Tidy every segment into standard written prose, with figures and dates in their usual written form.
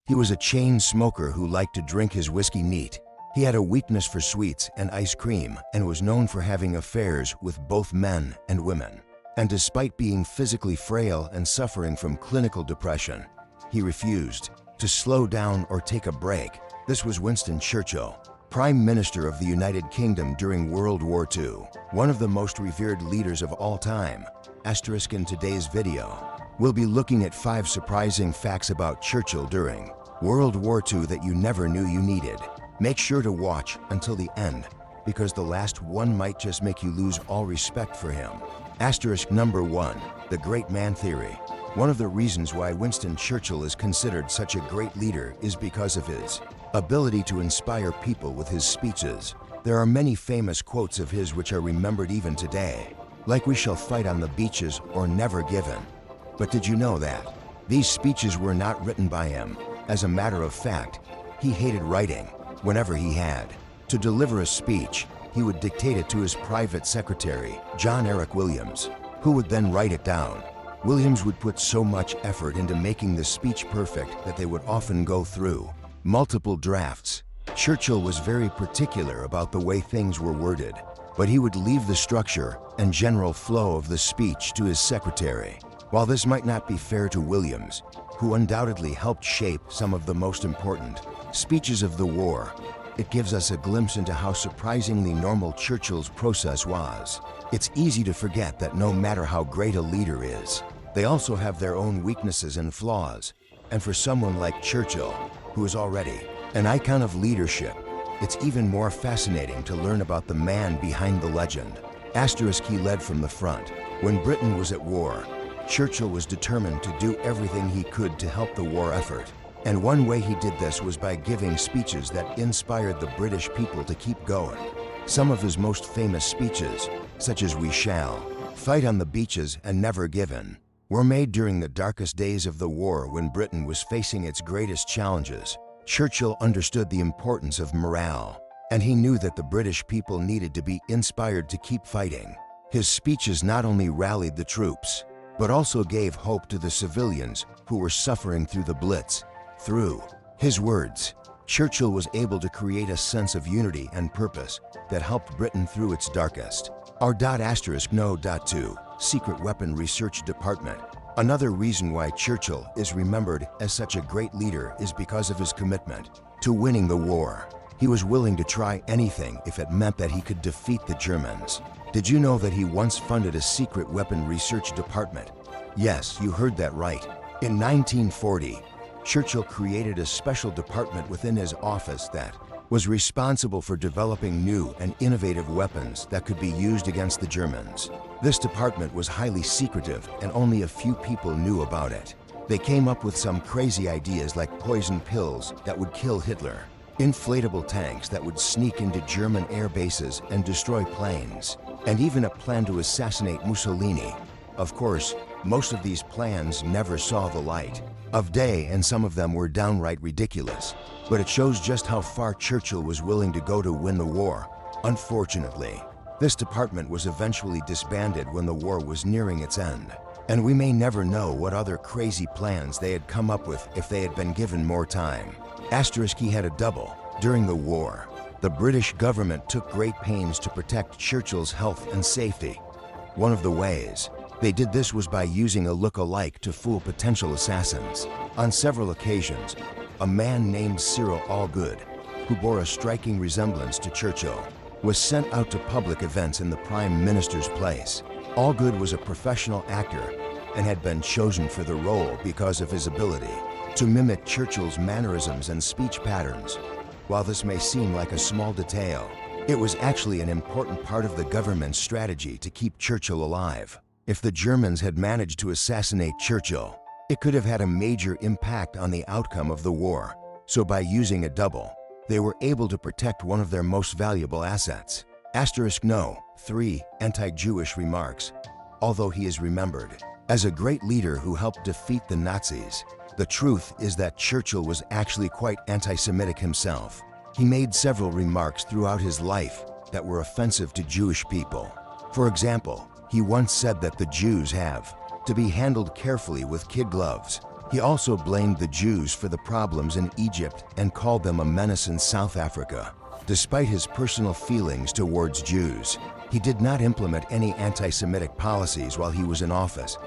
He was a chain smoker who liked to drink his whiskey neat. He had a weakness for sweets and ice cream and was known for having affairs with both men and women. And despite being physically frail and suffering from clinical depression, he refused to slow down or take a break. This was Winston Churchill, Prime Minister of the United Kingdom during World War II, one of the most revered leaders of all time. Asterisk in today's video, we'll be looking at 5 surprising facts about Churchill during World War II that you never knew you needed. Make sure to watch until the end, because the last one might just make you lose all respect for him. Asterisk number 1, the great man theory. One of the reasons why Winston Churchill is considered such a great leader is because of his ability to inspire people with his speeches. There are many famous quotes of his which are remembered even today, like "We shall fight on the beaches" or "Never given." But did you know that these speeches were not written by him? As a matter of fact, he hated writing. Whenever he had to deliver a speech, he would dictate it to his private secretary, John Eric Williams, who would then write it down. Williams would put so much effort into making the speech perfect that they would often go through multiple drafts. Churchill was very particular about the way things were worded, but he would leave the structure and general flow of the speech to his secretary. While this might not be fair to Williams, who undoubtedly helped shape some of the most important speeches of the war, it gives us a glimpse into how surprisingly normal Churchill's process was. It's easy to forget that no matter how great a leader is, they also have their own weaknesses and flaws. And for someone like Churchill, who is already an icon of leadership, it's even more fascinating to learn about the man behind the legend. Asterisk, he led from the front. When Britain was at war, Churchill was determined to do everything he could to help the war effort. And one way he did this was by giving speeches that inspired the British people to keep going. Some of his most famous speeches, such as "We shall fight on the beaches" and "Never given," were made during the darkest days of the war when Britain was facing its greatest challenges. Churchill understood the importance of morale, and he knew that the British people needed to be inspired to keep fighting. His speeches not only rallied the troops, but also gave hope to the civilians who were suffering through the Blitz. Through his words, Churchill was able to create a sense of unity and purpose that helped Britain through its darkest. No.2 Secret Weapon Research Department. Another reason why Churchill is remembered as such a great leader is because of his commitment to winning the war. He was willing to try anything if it meant that he could defeat the Germans. Did you know that he once funded a secret weapon research department? Yes, you heard that right. In 1940, Churchill created a special department within his office that was responsible for developing new and innovative weapons that could be used against the Germans. This department was highly secretive and only a few people knew about it. They came up with some crazy ideas like poison pills that would kill Hitler, inflatable tanks that would sneak into German air bases and destroy planes, and even a plan to assassinate Mussolini. Of course, most of these plans never saw the light of day, and some of them were downright ridiculous. But it shows just how far Churchill was willing to go to win the war. Unfortunately, this department was eventually disbanded when the war was nearing its end, and we may never know what other crazy plans they had come up with if they had been given more time. Asterisk, he had a double. During the war, the British government took great pains to protect Churchill's health and safety. One of the ways they did this was by using a look-alike to fool potential assassins. On several occasions, a man named Cyril Allgood, who bore a striking resemblance to Churchill, was sent out to public events in the Prime Minister's place. Allgood was a professional actor and had been chosen for the role because of his ability to mimic Churchill's mannerisms and speech patterns. While this may seem like a small detail, it was actually an important part of the government's strategy to keep Churchill alive. If the Germans had managed to assassinate Churchill, it could have had a major impact on the outcome of the war. So by using a double, they were able to protect one of their most valuable assets. Asterisk no. 3 Anti-Jewish remarks. Although he is remembered as a great leader who helped defeat the Nazis, the truth is that Churchill was actually quite anti-Semitic himself. He made several remarks throughout his life that were offensive to Jewish people. For example, he once said that the Jews have to be handled carefully with kid gloves. He also blamed the Jews for the problems in Egypt and called them a menace in South Africa. Despite his personal feelings towards Jews, he did not implement any anti-Semitic policies while he was in office.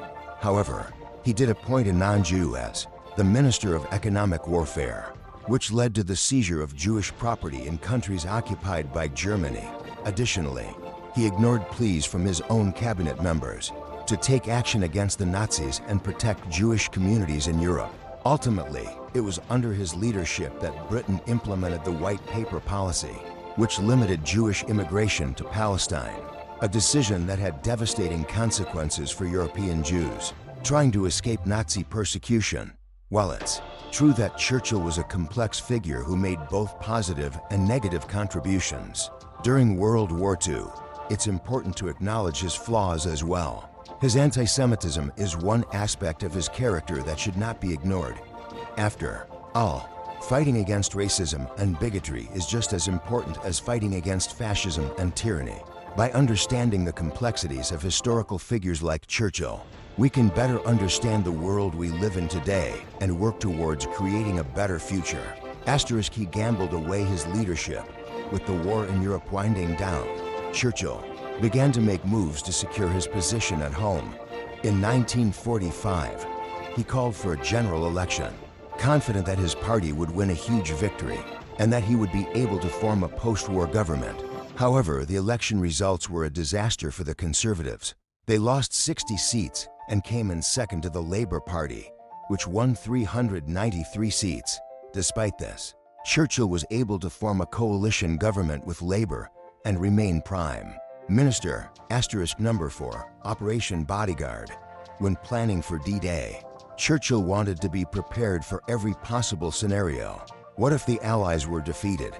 However, he did appoint a non-Jew as the Minister of Economic Warfare, which led to the seizure of Jewish property in countries occupied by Germany. Additionally, he ignored pleas from his own cabinet members to take action against the Nazis and protect Jewish communities in Europe. Ultimately, it was under his leadership that Britain implemented the White Paper policy, which limited Jewish immigration to Palestine, a decision that had devastating consequences for European Jews trying to escape Nazi persecution. While it's true that Churchill was a complex figure who made both positive and negative contributions during World War II, it's important to acknowledge his flaws as well. His anti-Semitism is one aspect of his character that should not be ignored. After all, fighting against racism and bigotry is just as important as fighting against fascism and tyranny. By understanding the complexities of historical figures like Churchill, we can better understand the world we live in today and work towards creating a better future. Asterisk, he gambled away his leadership. With the war in Europe winding down, Churchill began to make moves to secure his position at home. In 1945, he called for a general election, confident that his party would win a huge victory and that he would be able to form a post-war government. However, the election results were a disaster for the Conservatives. They lost 60 seats and came in second to the Labour Party, which won 393 seats. Despite this, Churchill was able to form a coalition government with Labour and remain Prime Minister. Number 4, Operation Bodyguard. When planning for D-Day, Churchill wanted to be prepared for every possible scenario. What if the Allies were defeated?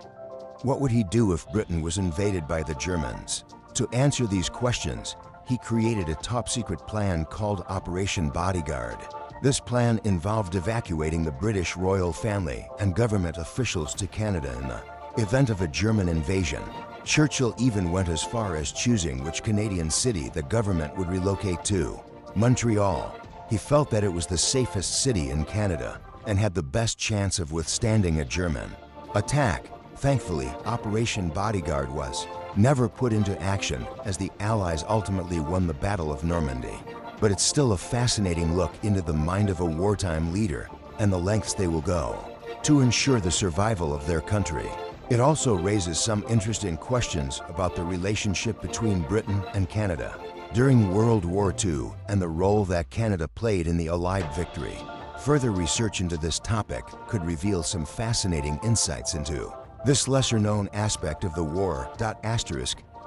What would he do if Britain was invaded by the Germans? To answer these questions, he created a top-secret plan called Operation Bodyguard. This plan involved evacuating the British royal family and government officials to Canada in the event of a German invasion. Churchill even went as far as choosing which Canadian city the government would relocate to: Montreal. He felt that it was the safest city in Canada and had the best chance of withstanding a German attack. Thankfully, Operation Bodyguard was never put into action as the Allies ultimately won the Battle of Normandy. But it's still a fascinating look into the mind of a wartime leader and the lengths they will go to ensure the survival of their country. It also raises some interesting questions about the relationship between Britain and Canada during World War II and the role that Canada played in the Allied victory. Further research into this topic could reveal some fascinating insights into this lesser-known aspect of the war.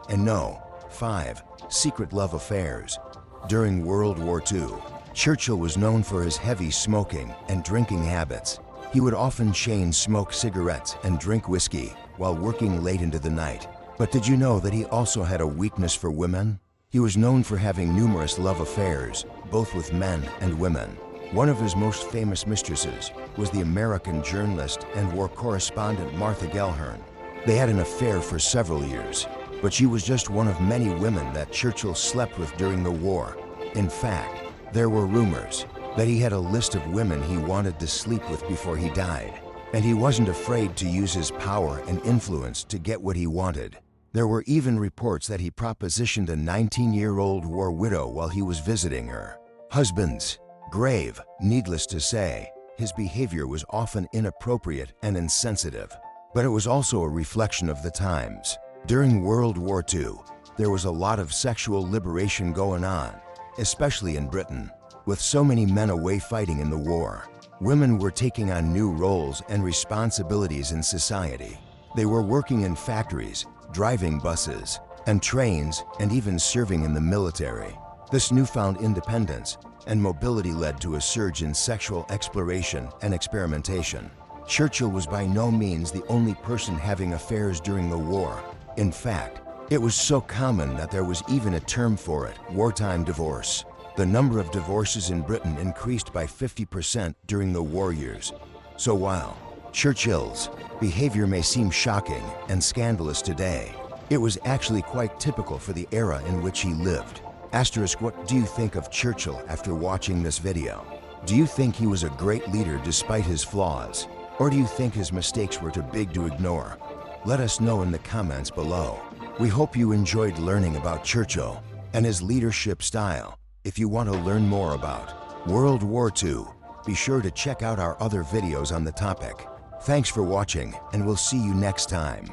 And no. 5. Secret love affairs. During World War II, Churchill was known for his heavy smoking and drinking habits. He would often chain smoke cigarettes and drink whiskey while working late into the night. But did you know that he also had a weakness for women? He was known for having numerous love affairs, both with men and women. One of his most famous mistresses was the American journalist and war correspondent Martha Gellhorn. They had an affair for several years, but she was just one of many women that Churchill slept with during the war. In fact, there were rumors that he had a list of women he wanted to sleep with before he died, and he wasn't afraid to use his power and influence to get what he wanted. There were even reports that he propositioned a 19-year-old war widow while he was visiting her husband's grave. Needless to say, his behavior was often inappropriate and insensitive, but it was also a reflection of the times. During World War II, there was a lot of sexual liberation going on, especially in Britain. With so many men away fighting in the war, women were taking on new roles and responsibilities in society. They were working in factories, driving buses and trains, and even serving in the military. This newfound independence and mobility led to a surge in sexual exploration and experimentation. Churchill was by no means the only person having affairs during the war. In fact, it was so common that there was even a term for it: wartime divorce. The number of divorces in Britain increased by 50% during the war years. So while Churchill's behavior may seem shocking and scandalous today, it was actually quite typical for the era in which he lived. What do you think of Churchill after watching this video? Do you think he was a great leader despite his flaws? Or do you think his mistakes were too big to ignore? Let us know in the comments below. We hope you enjoyed learning about Churchill and his leadership style. If you want to learn more about World War II, be sure to check out our other videos on the topic. Thanks for watching, and we'll see you next time.